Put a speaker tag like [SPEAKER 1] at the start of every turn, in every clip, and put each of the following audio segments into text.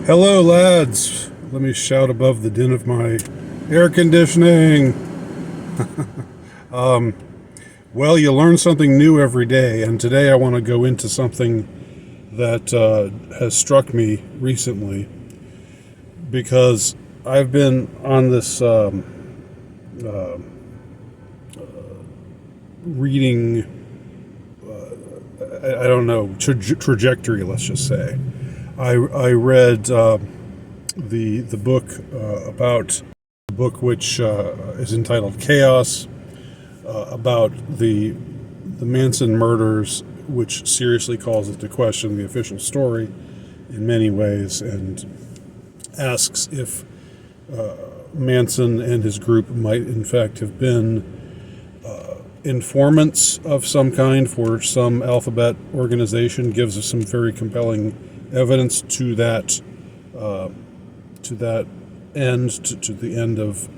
[SPEAKER 1] Hello, lads. Let me shout above the din of my air conditioning. Well, you learn something new every day, and today I want to go into something that has struck me recently because I've been on this reading, I don't know, trajectory, let's just say. I read the book about the book which is entitled Chaos, about the Manson murders, which seriously calls into question the official story in many ways and asks if Manson and his group might in fact have been informants of some kind for some alphabet organization. Gives us some very compelling evidence to that end, to the end of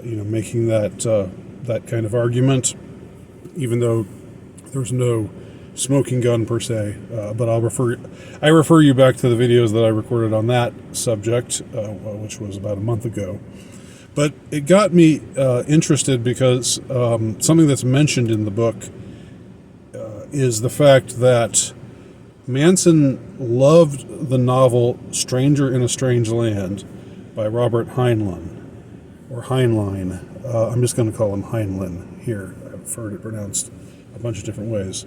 [SPEAKER 1] making that kind of argument, even though there's no smoking gun per se. But I refer you back to the videos that I recorded on that subject, which was about a month ago. But it got me interested because something that's mentioned in the book is the fact that Manson loved the novel Stranger in a Strange Land by Robert Heinlein, or Heinlein. I'm just going to call him Heinlein here. I've heard it pronounced a bunch of different ways.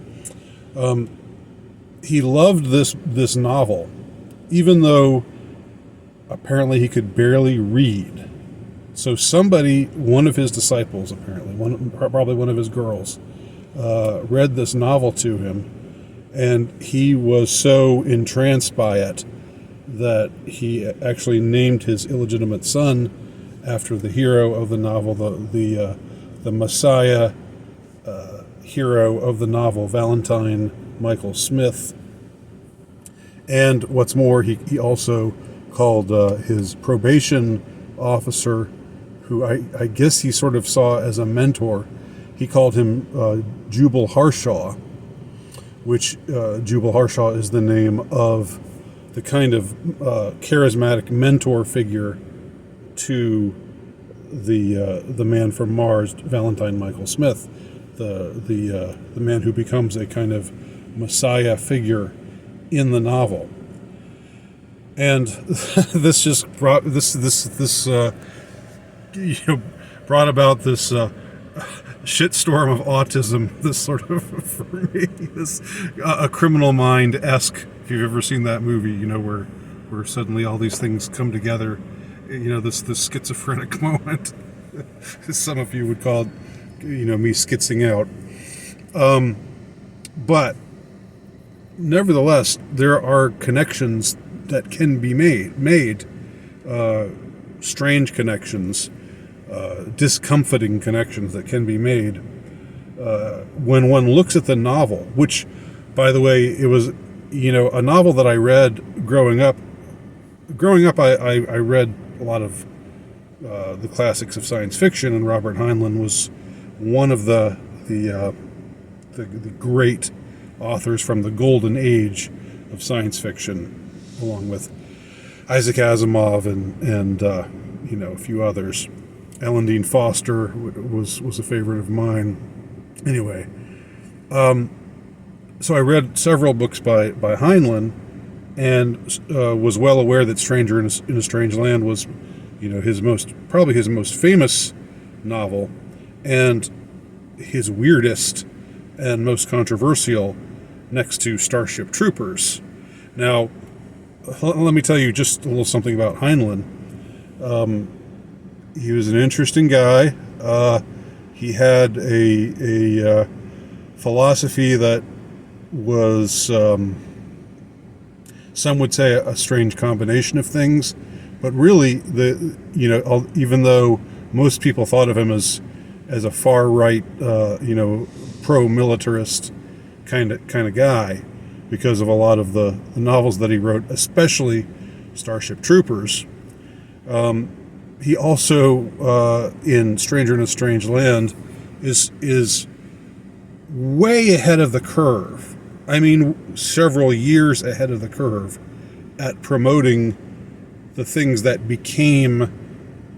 [SPEAKER 1] He loved this novel, even though apparently he could barely read. So somebody, one of his disciples apparently, probably one of his girls, read this novel to him, and he was so entranced by it that he actually named his illegitimate son after the hero of the novel, the Messiah hero of the novel, Valentine Michael Smith. And what's more, he also called his probation officer, who I guess he sort of saw as a mentor, he called him Jubal Harshaw, which Jubal Harshaw is the name of the kind of charismatic mentor figure to the man from Mars, Valentine Michael Smith, the man who becomes a kind of messiah figure in the novel. And this just brought brought about this shitstorm of autism. This sort of, for me, this A Criminal Mind-esque. If you've ever seen that movie, where suddenly all these things come together. This schizophrenic moment. Some of you would call it, me schitzing out. But nevertheless, there are connections that can be made, strange connections, discomforting connections that can be made when one looks at the novel, which, by the way, it was, a novel that I read growing up. I read a lot of the classics of science fiction, and Robert Heinlein was one of the great authors from the golden age of science fiction, along with Isaac Asimov and a few others. Ellen Dean Foster was a favorite of mine. Anyway, so I read several books by Heinlein, and was well aware that Stranger in a Strange Land was, his most famous novel, and his weirdest and most controversial, next to Starship Troopers. Now, let me tell you just a little something about Heinlein. He was an interesting guy. He had a philosophy that was, some would say, a strange combination of things, but really, even though most people thought of him as a far right, pro-militarist kind of guy, because of a lot of the novels that he wrote, especially Starship Troopers. He also, in Stranger in a Strange Land, is way ahead of the curve. I mean, several years ahead of the curve at promoting the things that became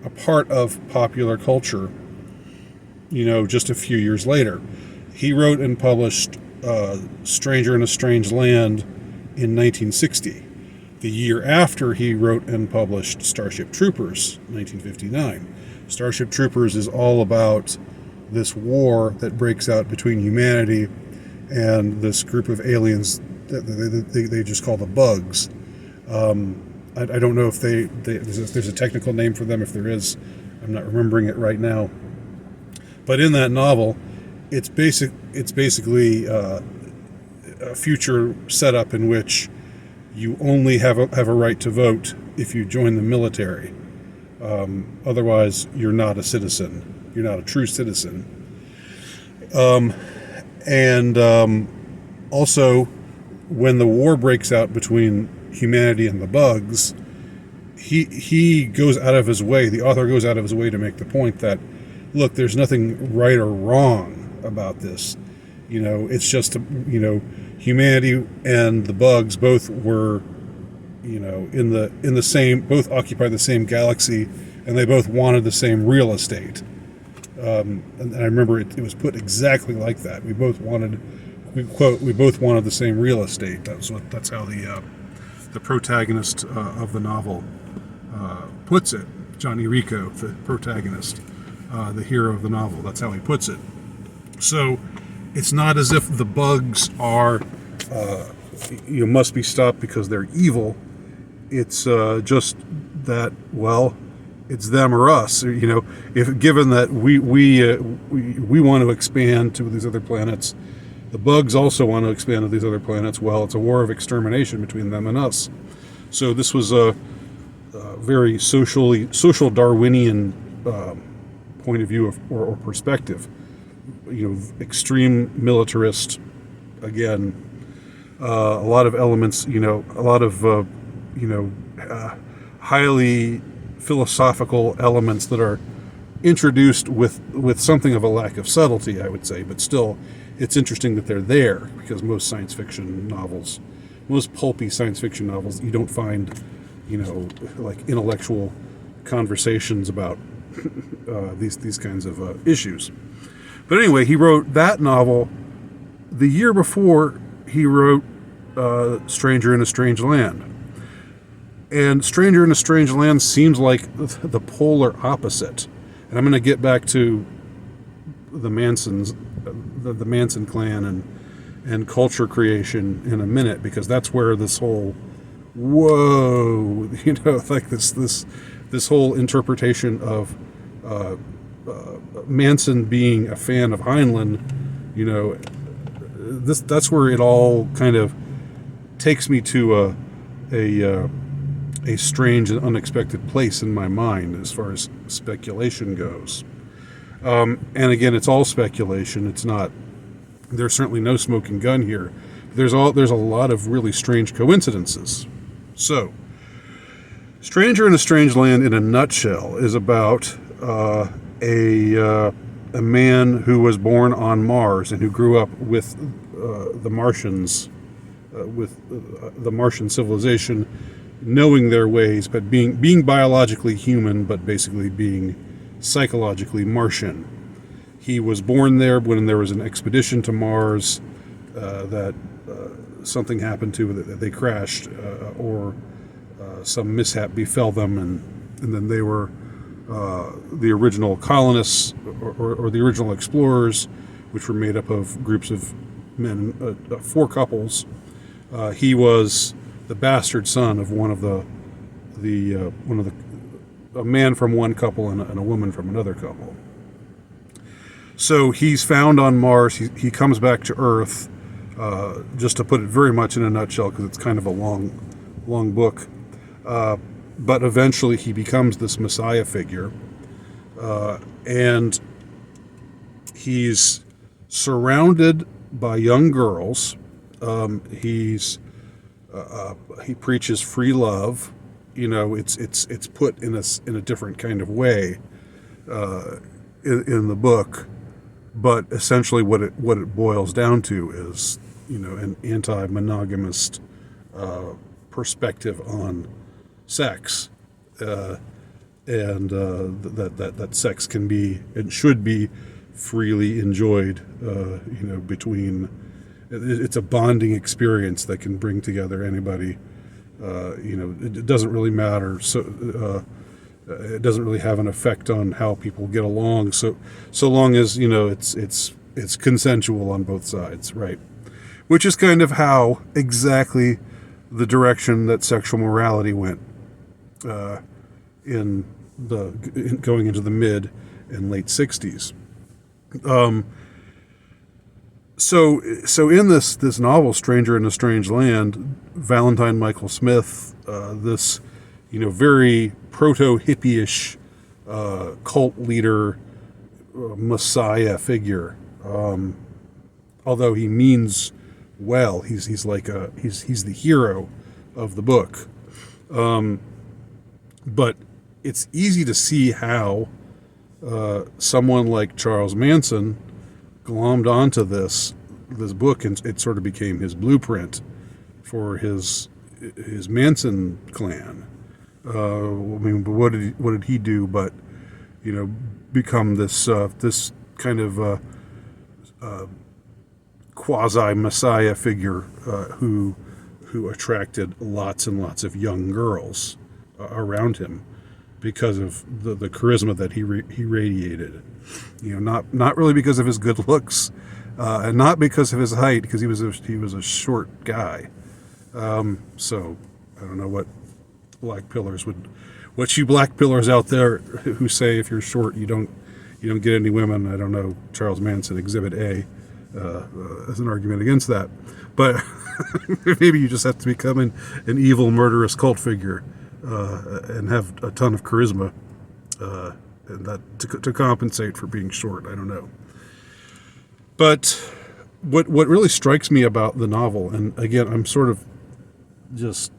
[SPEAKER 1] a part of popular culture, just a few years later. He wrote and published Stranger in a Strange Land in 1960. The year after, he wrote and published Starship Troopers, 1959. Starship Troopers is all about this war that breaks out between humanity and this group of aliens that they just call the Bugs. I don't know if there's a technical name for them. If there is, I'm not remembering it right now. But in that novel, it's basically a future setup in which you only have a right to vote if you join the military. Otherwise, you're not a citizen. You're not a true citizen. Also, when the war breaks out between humanity and the Bugs, he goes out of his way. The author goes out of his way to make the point that, look, there's nothing right or wrong about this. It's just humanity and the Bugs both were, in the same, both occupied the same galaxy, and they both wanted the same real estate. And I remember it was put exactly like that. We both wanted the same real estate. That's how the protagonist of the novel puts it. Johnny Rico, the protagonist, the hero of the novel. That's how he puts it. So it's not as if the Bugs are must be stopped because they're evil. It's just that, well, it's them or us. If given that we want to expand to these other planets, the Bugs also want to expand to these other planets. Well, it's a war of extermination between them and us. So this was a very social Darwinian point of view or perspective. Extreme militarist. Again, a lot of elements. A lot of highly philosophical elements that are introduced with something of a lack of subtlety, I would say, but still, it's interesting that they're there, because most science fiction novels, most pulpy science fiction novels, you don't find, like intellectual conversations about these kinds of issues. But anyway, he wrote that novel. The year before, he wrote Stranger in a Strange Land. And Stranger in a Strange Land seems like the polar opposite. And I'm going to get back to the Mansons, the Manson clan and culture creation in a minute, because that's where this whole like this whole interpretation of Manson being a fan of Heinlein, that's where it all kind of takes me to a strange and unexpected place in my mind as far as speculation goes. And again, it's all speculation. It's not. There's certainly no smoking gun here. There's a lot of really strange coincidences. So, Stranger in a Strange Land, in a nutshell, is about a man who was born on Mars and who grew up with the Martians, with the Martian civilization, knowing their ways, but being biologically human, but basically being psychologically Martian. He was born there when there was an expedition to Mars that something happened to, that they crashed, or some mishap befell them, and then they were the original colonists or the original explorers, which were made up of groups of men, 4 couples. He was the bastard son of a man from one couple and a woman from another couple. So he's found on Mars. He comes back to Earth, just to put it very much in a nutshell, because it's kind of a long book. But eventually he becomes this Messiah figure, and he's surrounded by young girls. He preaches free love. It's put in a different kind of way in the book, but essentially what it boils down to is an anti-monogamist perspective on sex. and that sex can be and should be freely enjoyed. Between it's a bonding experience that can bring together anybody. It doesn't really matter. So it doesn't really have an effect on how people get along. So long as it's consensual on both sides, right? Which is kind of how exactly the direction that sexual morality went in going into the mid and late 60s. So in this novel, Stranger in a Strange Land, Valentine Michael Smith, this very proto-hippie-ish cult leader, messiah figure, although he means well, he's the hero of the book, but it's easy to see how someone like Charles Manson glommed onto this book, and it sort of became his blueprint for his Manson clan. What did he do but become this kind of quasi messiah figure who attracted lots and lots of young girls around him because of the charisma that he radiated. Not really because of his good looks, and not because of his height, because he was a short guy. So I don't know what you black pillars out there who say if you're short you don't get any women. I don't know, Charles Manson, Exhibit A, as an argument against that, but maybe you just have to become an evil, murderous cult figure and have a ton of charisma, and that to compensate for being short. I don't know. But what really strikes me about the novel, and again, I'm sort of just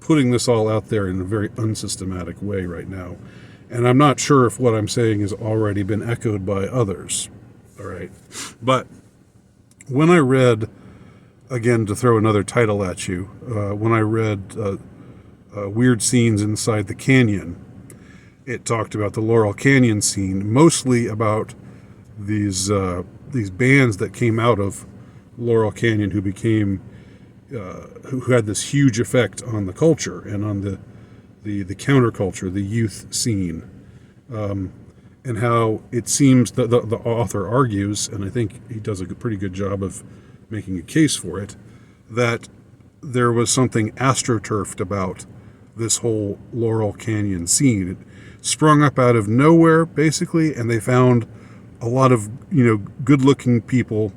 [SPEAKER 1] putting this all out there in a very unsystematic way right now, and I'm not sure if what I'm saying has already been echoed by others. All right, but when I read, again, to throw another title at you, when I read Weird Scenes Inside the Canyon, it talked about the Laurel Canyon scene, mostly about these bands that came out of Laurel Canyon who became who had this huge effect on the culture and on the counterculture, the youth scene, and how it seems that the author argues, and I think he does a pretty good job of making a case for it, that there was something astroturfed about this whole Laurel Canyon scene. It sprung up out of nowhere, basically, and they found a lot of good-looking people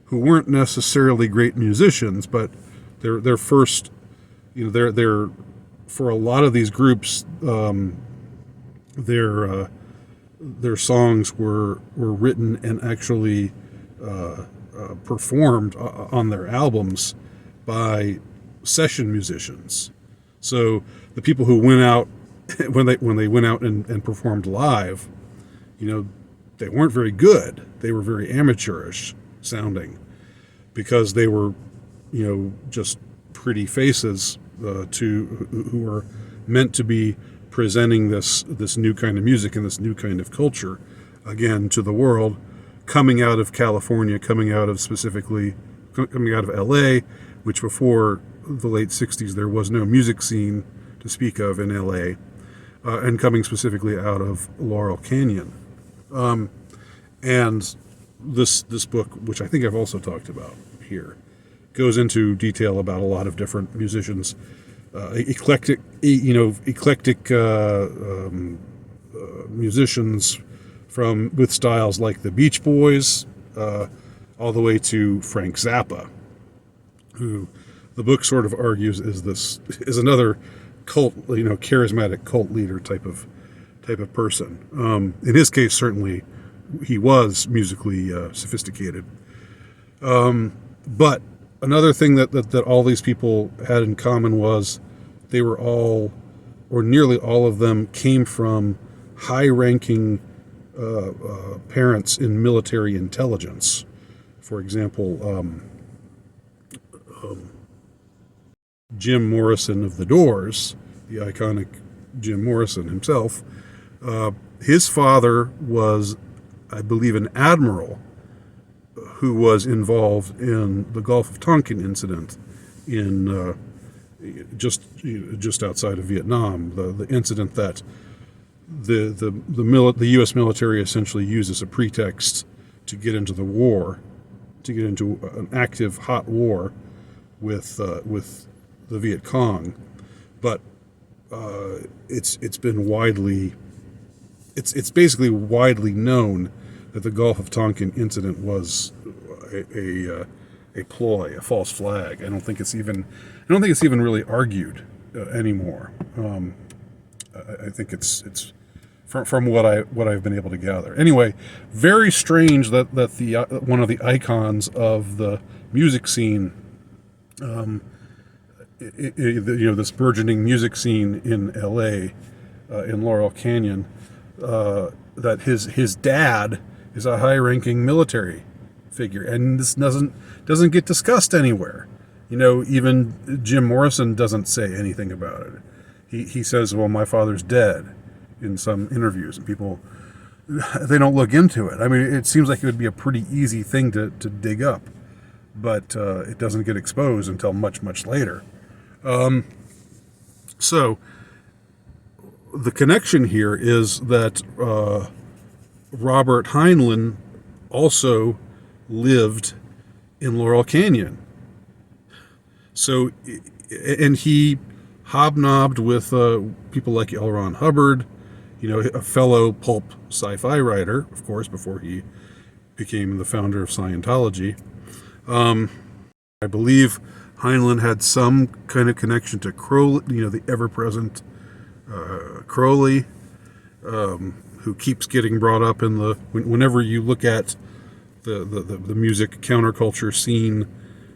[SPEAKER 1] who weren't necessarily great musicians, but their first, they're for a lot of these groups, their songs were written and actually performed on their albums by session musicians. So the people who went out when they went out and performed live, they weren't very good. They were very amateurish sounding because they were, just pretty faces who were meant to be presenting this new kind of music and this new kind of culture, again, to the world, coming out of California, coming out of LA, which before the late 60s there was no music scene to speak of in LA, and coming specifically out of Laurel Canyon. And this book, which I think I've also talked about here, goes into detail about a lot of different musicians, eclectic musicians with styles like the Beach Boys, all the way to Frank Zappa, who the book sort of argues is another cult, charismatic cult leader type of person. In his case, certainly he was musically sophisticated. But another thing that all these people had in common was they were all, or nearly all of them, came from high-ranking parents in military intelligence. For example, Jim Morrison of The Doors the iconic Jim Morrison himself. His father was, I believe, an admiral who was involved in the Gulf of Tonkin incident in just outside of Vietnam. The incident that the U.S. military essentially used as a pretext to get into the war, to get into an active hot war with the Viet Cong. But it's been widely, it's basically widely known that the Gulf of Tonkin incident was a ploy, a false flag. I don't think it's even really argued anymore. I think it's from what I've been able to gather. Anyway, very strange that the one of the icons of the music scene, this burgeoning music scene in L.A. In Laurel Canyon, that his dad is a high-ranking military figure, and this doesn't get discussed anywhere. Even Jim Morrison doesn't say anything about it. He says, "Well, my father's dead," in some interviews, and people, they don't look into it. I mean, it seems like it would be a pretty easy thing to dig up, but it doesn't get exposed until much, much later. So the connection here is that Robert Heinlein also lived in Laurel Canyon. So, and he hobnobbed with people like L. Ron Hubbard, a fellow pulp sci-fi writer, of course, before he became the founder of Scientology. I believe Heinlein had some kind of connection to Crowley, the ever-present Crowley, who keeps getting brought up in whenever you look at the music counterculture scene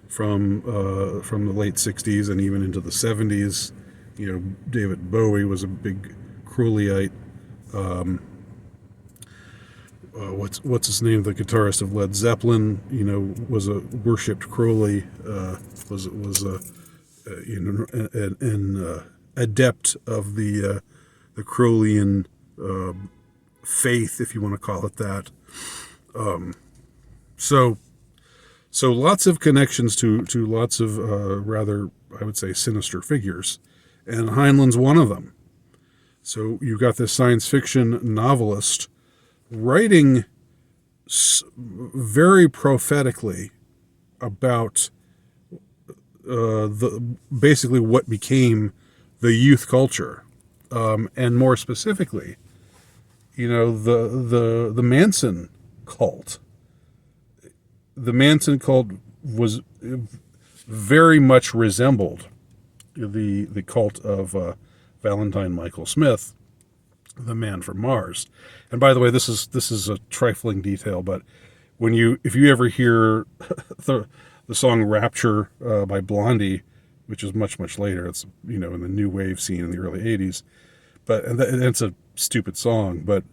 [SPEAKER 1] from the late 60s and even into the 70s. David Bowie was a big Crowleyite. What's his name? The guitarist of Led Zeppelin, was a worshipped Crowley, was an adept of the Crowleyan faith, if you want to call it that. So lots of connections to lots of rather, I would say, sinister figures, and Heinlein's one of them. So you've got this science fiction novelist writing very prophetically about basically what became the youth culture, and more specifically, the Manson cult. The Manson cult was very much resembled the cult of Valentine Michael Smith, the Man from Mars. And by the way, this is a trifling detail, but if you ever hear the song "Rapture" by Blondie, which is much, much later, it's in the new wave scene in the early '80s, and it's a stupid song, but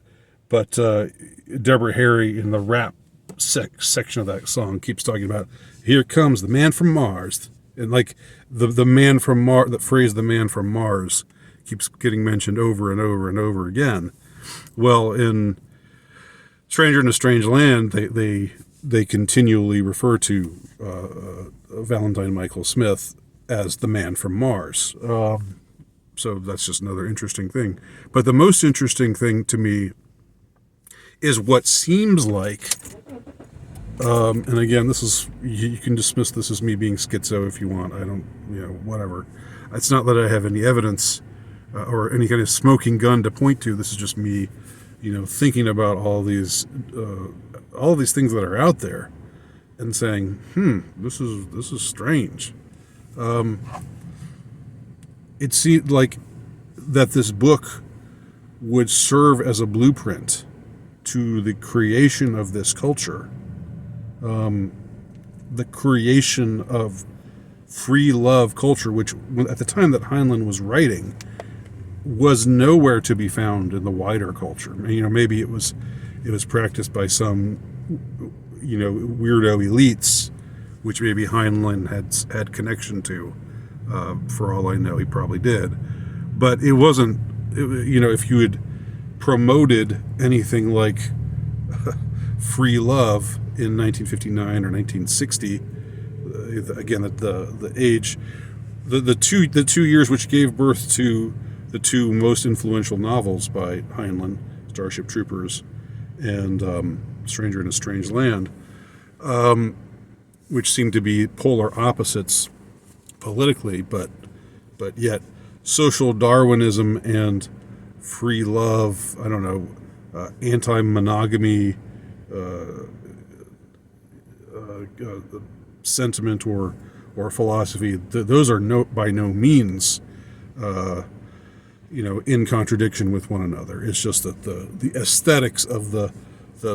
[SPEAKER 1] Deborah Harry in the rap section of that song keeps talking about, "Here comes the man from Mars," and like the man from Mars, that phrase, "the man from Mars," keeps getting mentioned over and over and over again. Well, in Stranger in a Strange Land, they continually refer to Valentine Michael Smith as the man from Mars. So that's just another interesting thing. But the most interesting thing to me is what seems like, and again, this is, you can dismiss this as me being schizo if you want. I don't, whatever. It's not that I have any evidence or any kind of smoking gun to point to. This is just me, thinking about all these things that are out there and saying, this is strange. It seemed like that this book would serve as a blueprint to the creation of this culture, the creation of free love culture, which at the time that Heinlein was writing was nowhere to be found in the wider culture. Maybe it was practiced by some weirdo elites, which maybe Heinlein had connection to. For all I know, he probably did. But it wasn't, if you had promoted anything like free love in 1959 or 1960, again, the age, the 2 years which gave birth to the two most influential novels by Heinlein, Starship Troopers and Stranger in a Strange Land, which seemed to be polar opposites politically, but yet social Darwinism and free love, I don't know, anti-monogamy sentiment or philosophy, those are by no means in contradiction with one another. It's just that the aesthetics of the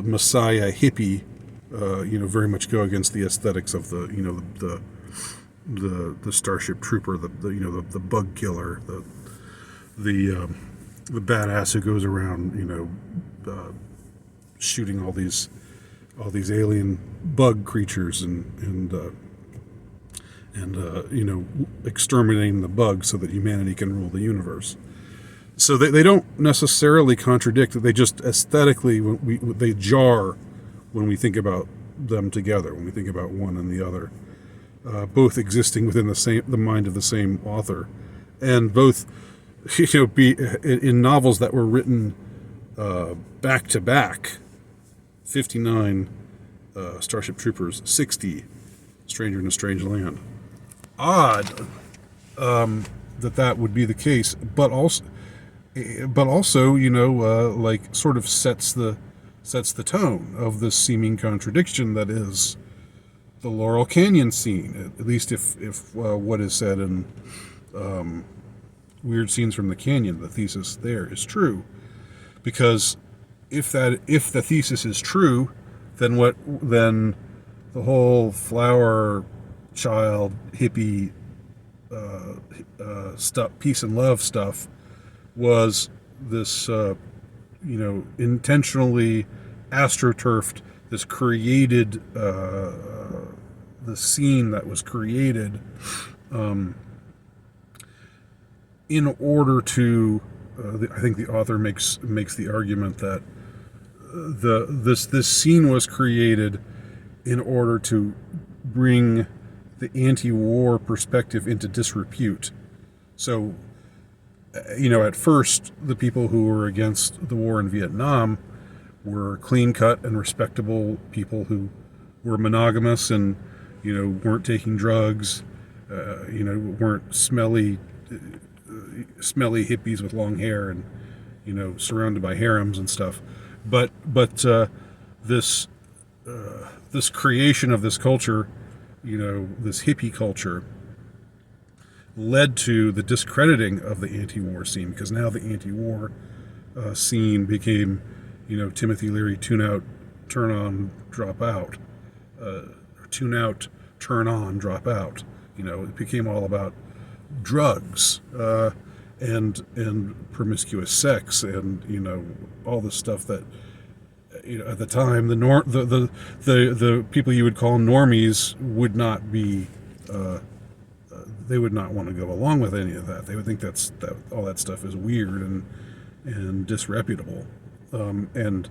[SPEAKER 1] Messiah hippie very much go against the aesthetics of the Starship Trooper, the bug killer, the badass who goes around shooting all these alien bug creatures and exterminating the bugs so that humanity can rule the universe. So they don't necessarily contradict. They just aesthetically they jar when we think about them together. When we think about one and the other, both existing within the mind of the same author, and both be in novels that were written back to back. 59 Starship Troopers, 60 Stranger in a Strange Land. Odd that would be the case, but also like sort of sets the tone of this seeming contradiction that is the Laurel Canyon scene, at least if what is said in Weird Scenes from the Canyon, the thesis there, is true. Because if the thesis is true, then the whole flower child hippie stuff, peace and love stuff, was this intentionally astroturfed, this created the scene that was created in order to I think the author makes the argument that this scene was created in order to bring the anti-war perspective into disrepute. So, at first, the people who were against the war in Vietnam were clean-cut and respectable people who were monogamous and, weren't taking drugs, weren't smelly hippies with long hair and, surrounded by harems and stuff. But this creation of this culture, this hippie culture, led to the discrediting of the anti-war scene, because now the anti-war scene became, Timothy Leary, tune out, turn on, drop out, tune out, turn on, drop out. It became all about drugs and promiscuous sex and all the stuff that at the time the people you would call normies would not be. They would not want to go along with any of that. They would think that all that stuff is weird and disreputable, and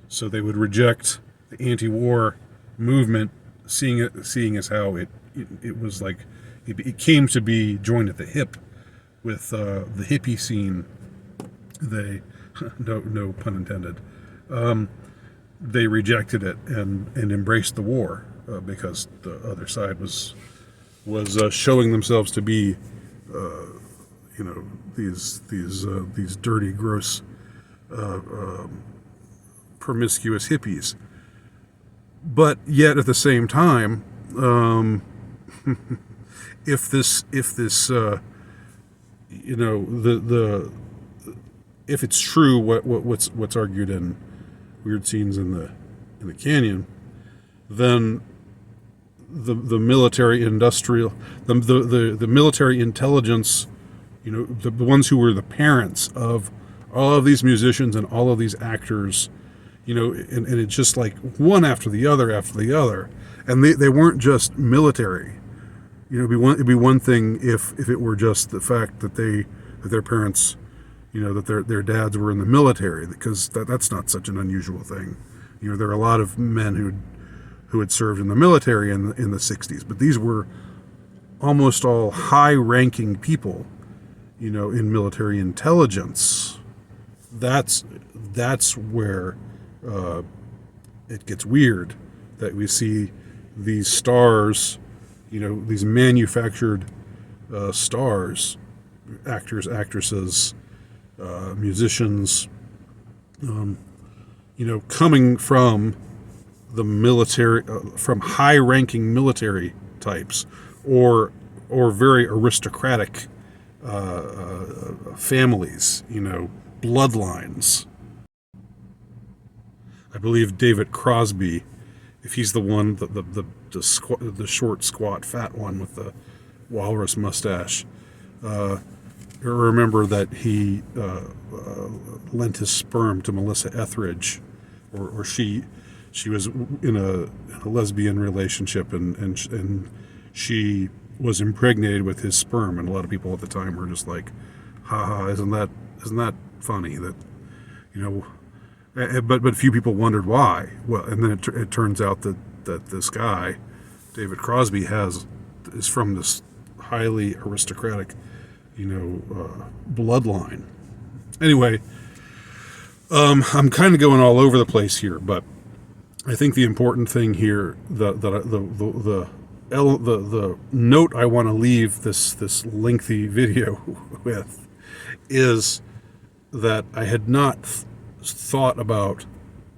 [SPEAKER 1] so they would reject the anti-war movement, seeing as how it was like it came to be joined at the hip with the hippie scene. They no pun intended. They rejected it and embraced the war because the other side was showing themselves to be, these dirty, gross, promiscuous hippies. But yet, at the same time, if it's true what's argued in Weird Scenes in the Canyon, then the military industrial, the military intelligence, the ones who were the parents of all of these musicians and all of these actors, and it's just like one after the other, and they weren't just military. It'd be one thing if it were just the fact that they that their parents, that their dads were in the military, because that's not such an unusual thing. There are a lot of men who had served in the military in the 60s, but these were almost all high-ranking people, in military intelligence. That's where it gets weird, that we see these stars, these manufactured stars, actors, actresses, musicians, coming from the military, from high-ranking military types, or very aristocratic families, bloodlines. I believe David Crosby, if he's the one, the short, squat, fat one with the walrus mustache. Remember that he lent his sperm to Melissa Etheridge, or she was in a lesbian relationship, and she was impregnated with his sperm, and a lot of people at the time were just like, "Ha, isn't that funny?" That but few people wondered why. Well, and then it turns out that this guy, David Crosby, is from this highly aristocratic, bloodline. Anyway, I'm kind of going all over the place here, but I think the important thing here, the note I want to leave this lengthy video with, is that I had not thought about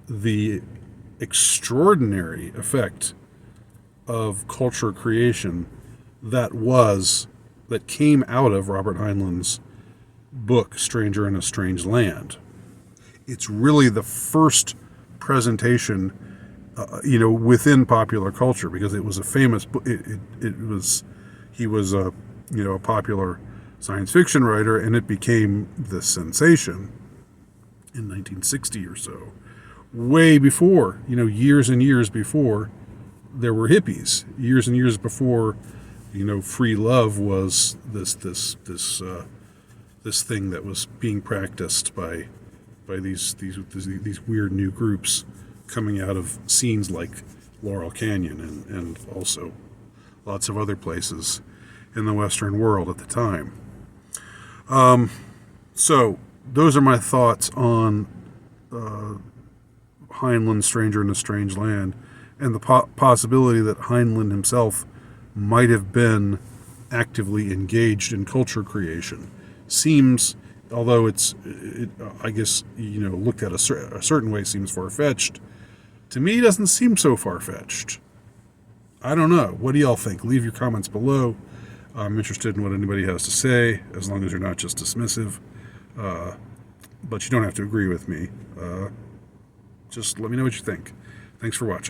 [SPEAKER 1] the extraordinary effect of culture creation that came out of Robert Heinlein's book, Stranger in a Strange Land. It's really the first presentation, within popular culture, because it was a famous book. He was a popular science fiction writer, and it became this sensation in 1960 or so, way before, years and years before there were hippies, years and years before, free love was this thing that was being practiced by these weird new groups coming out of scenes like Laurel Canyon and also lots of other places in the Western world at the time. So those are my thoughts on Heinlein's Stranger in a Strange Land, and the possibility that Heinlein himself might have been actively engaged in culture creation. Seems, although I guess, looked at a certain way, seems far-fetched. To me, it doesn't seem so far-fetched. I don't know. What do y'all think? Leave your comments below. I'm interested in what anybody has to say, as long as you're not just dismissive. But you don't have to agree with me. Just let me know what you think. Thanks for watching.